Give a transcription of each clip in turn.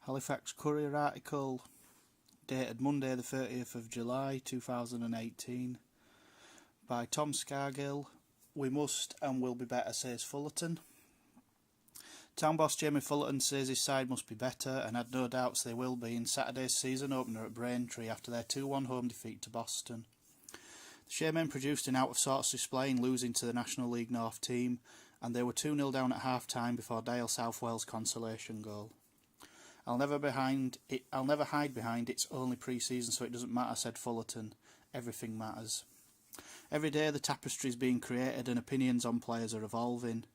Halifax Courier article dated Monday the 30th of July 2018 by Tom Scargill. We must and will be better, says Fullarton. Town boss Jamie Fullarton says his side must be better and had no doubts they will be in Saturday's season opener at Braintree after their 2-1 home defeat to Boston. The Shaymen produced an out-of-sorts display in losing to the National League North team, and they were 2-0 down at half-time before Dale South Wales' consolation goal. I'll never hide behind it's only pre-season, so it doesn't matter, said Fullarton. Everything matters. Every day the tapestry is being created and opinions on players are evolving.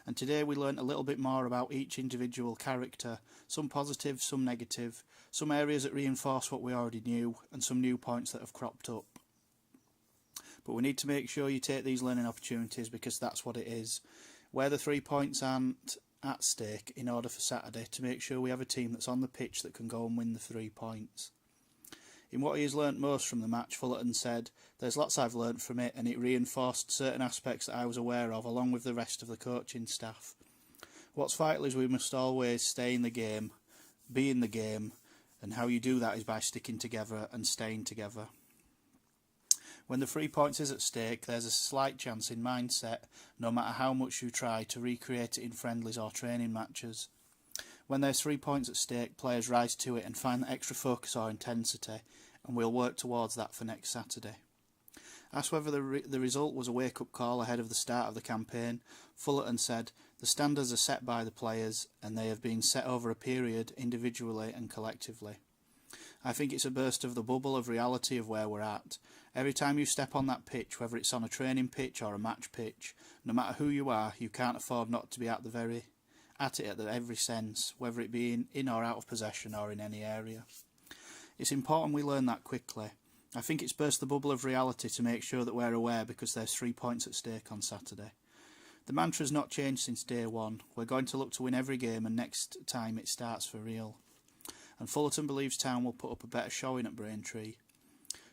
And today we learnt a little bit more about each individual character, some positive, some negative, some areas that reinforce what we already knew, and some new points that have cropped up. But we need to make sure you take these learning opportunities because that's what it is. Where the 3 points aren't at stake in order for Saturday to make sure we have a team that's on the pitch that can go and win the 3 points. In what he has learnt most from the match, Fullarton said, "There's lots I've learnt from it and it reinforced certain aspects that I was aware of along with the rest of the coaching staff. What's vital is we must always stay in the game, be in the game, and how you do that is by sticking together and staying together. When the 3 points is at stake, there's a slight chance in mindset, no matter how much you try, to recreate it in friendlies or training matches. When there's 3 points at stake, players rise to it and find that extra focus or intensity, and we'll work towards that for next Saturday." Asked whether the result was a wake-up call ahead of the start of the campaign, Fullarton said, "The standards are set by the players, and they have been set over a period, individually and collectively. I think it's a burst of the bubble of reality of where we're at. Every time you step on that pitch, whether it's on a training pitch or a match pitch, no matter who you are, you can't afford not to be at it at every sense, whether it be in or out of possession or in any area. It's important we learn that quickly. I think it's burst the bubble of reality to make sure that we're aware because there's 3 points at stake on Saturday. The mantra's not changed since day one. We're going to look to win every game and next time it starts for real." And Fullarton believes Town will put up a better showing at Braintree.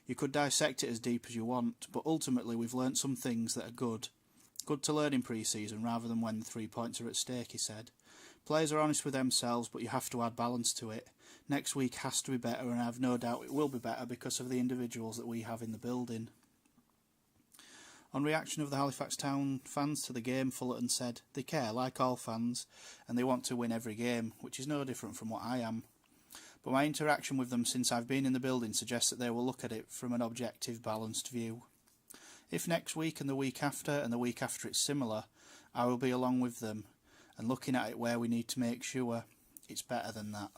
"You could dissect it as deep as you want, but ultimately we've learnt some things that are good. Good to learn in pre-season rather than when the 3 points are at stake," he said. "Players are honest with themselves, but you have to add balance to it. Next week has to be better, and I have no doubt it will be better because of the individuals that we have in the building." On reaction of the Halifax Town fans to the game, Fullarton said, "They care, like all fans, and they want to win every game, which is no different from what I am. But my interaction with them since I've been in the building suggests that they will look at it from an objective, balanced view. If next week and the week after it's similar, I will be along with them and looking at it where we need to make sure it's better than that."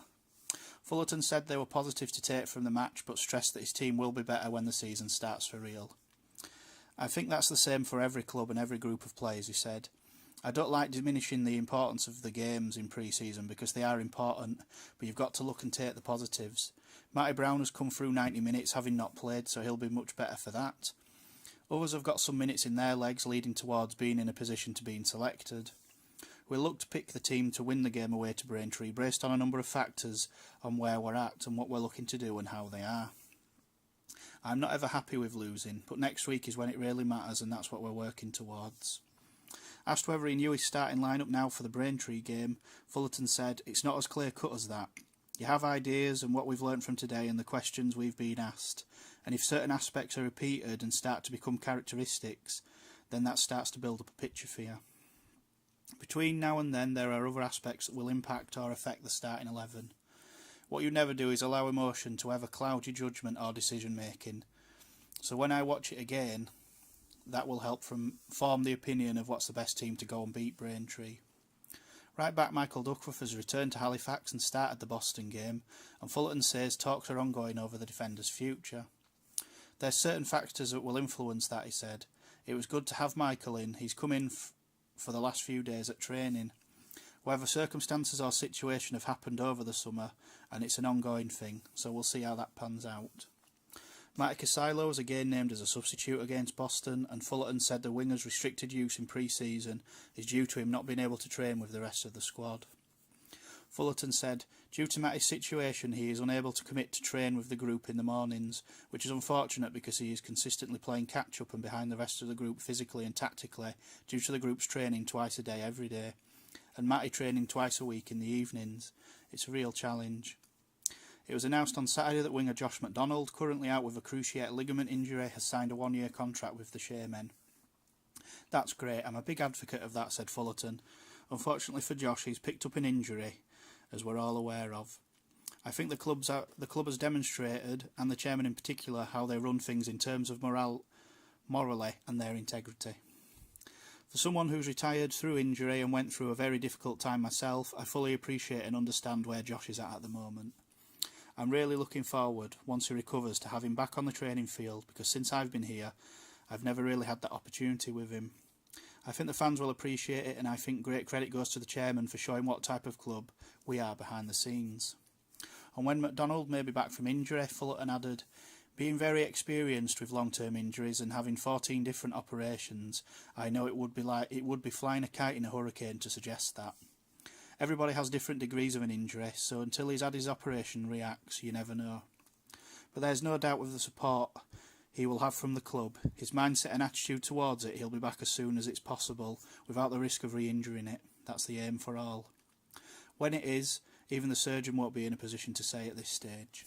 Fullarton said they were positive to take from the match but stressed that his team will be better when the season starts for real. "I think that's the same for every club and every group of players," he said. "I don't like diminishing the importance of the games in pre-season because they are important, but you've got to look and take the positives. Matty Brown has come through 90 minutes having not played, so he'll be much better for that. Others have got some minutes in their legs leading towards being in a position to being selected. We'll look to pick the team to win the game away to Braintree based on a number of factors on where we're at and what we're looking to do and how they are. I'm not ever happy with losing, but next week is when it really matters and that's what we're working towards." Asked whether he knew his starting lineup now for the Braintree game, Fullarton said, "It's not as clear-cut as that. You have ideas and what we've learnt from today and the questions we've been asked, and if certain aspects are repeated and start to become characteristics, then that starts to build up a picture for you. Between now and then there are other aspects that will impact or affect the starting 11. What you never do is allow emotion to ever cloud your judgment or decision making. So when I watch it again, that will help form the opinion of what's the best team to go and beat Braintree." Right back Michael Duckworth has returned to Halifax and started the Boston game, and Fullarton says talks are ongoing over the defender's future. "There's certain factors that will influence that," he said. "It was good to have Michael in. He's come in for the last few days at training. Whether circumstances or situation have happened over the summer, and it's an ongoing thing, so we'll see how that pans out." Matty Casilo was again named as a substitute against Boston, and Fullarton said the winger's restricted use in pre-season is due to him not being able to train with the rest of the squad. Fullarton said, "Due to Matty's situation, he is unable to commit to train with the group in the mornings, which is unfortunate because he is consistently playing catch-up and behind the rest of the group physically and tactically due to the group's training twice a day every day. and Matty training twice a week in the evenings. It's a real challenge. It was announced on Saturday that winger Josh McDonald, currently out with a cruciate ligament injury, has signed a one-year contract with the Shaymen. That's great, I'm a big advocate of that, said Fullarton. Unfortunately for Josh, he's picked up an injury, as we're all aware of. I think the club has demonstrated, and the chairman in particular, how they run things in terms of morally and their integrity. For someone who's retired through injury and went through a very difficult time myself, I fully appreciate and understand where Josh is at the moment. I'm really looking forward, once he recovers, to have him back on the training field, because since I've been here, I've never really had that opportunity with him. I think the fans will appreciate it, and I think great credit goes to the chairman for showing what type of club we are behind the scenes. And when McDonald may be back from injury, Fullarton added, being very experienced with long-term injuries and having 14 different operations, I know it would be flying a kite in a hurricane to suggest that. Everybody has different degrees of an injury, so until he's had his operation reacts, you never know. But there's no doubt with the support he will have from the club, his mindset and attitude towards it, he'll be back as soon as it's possible, without the risk of re-injuring it. That's the aim for all. When it is, even the surgeon won't be in a position to say at this stage.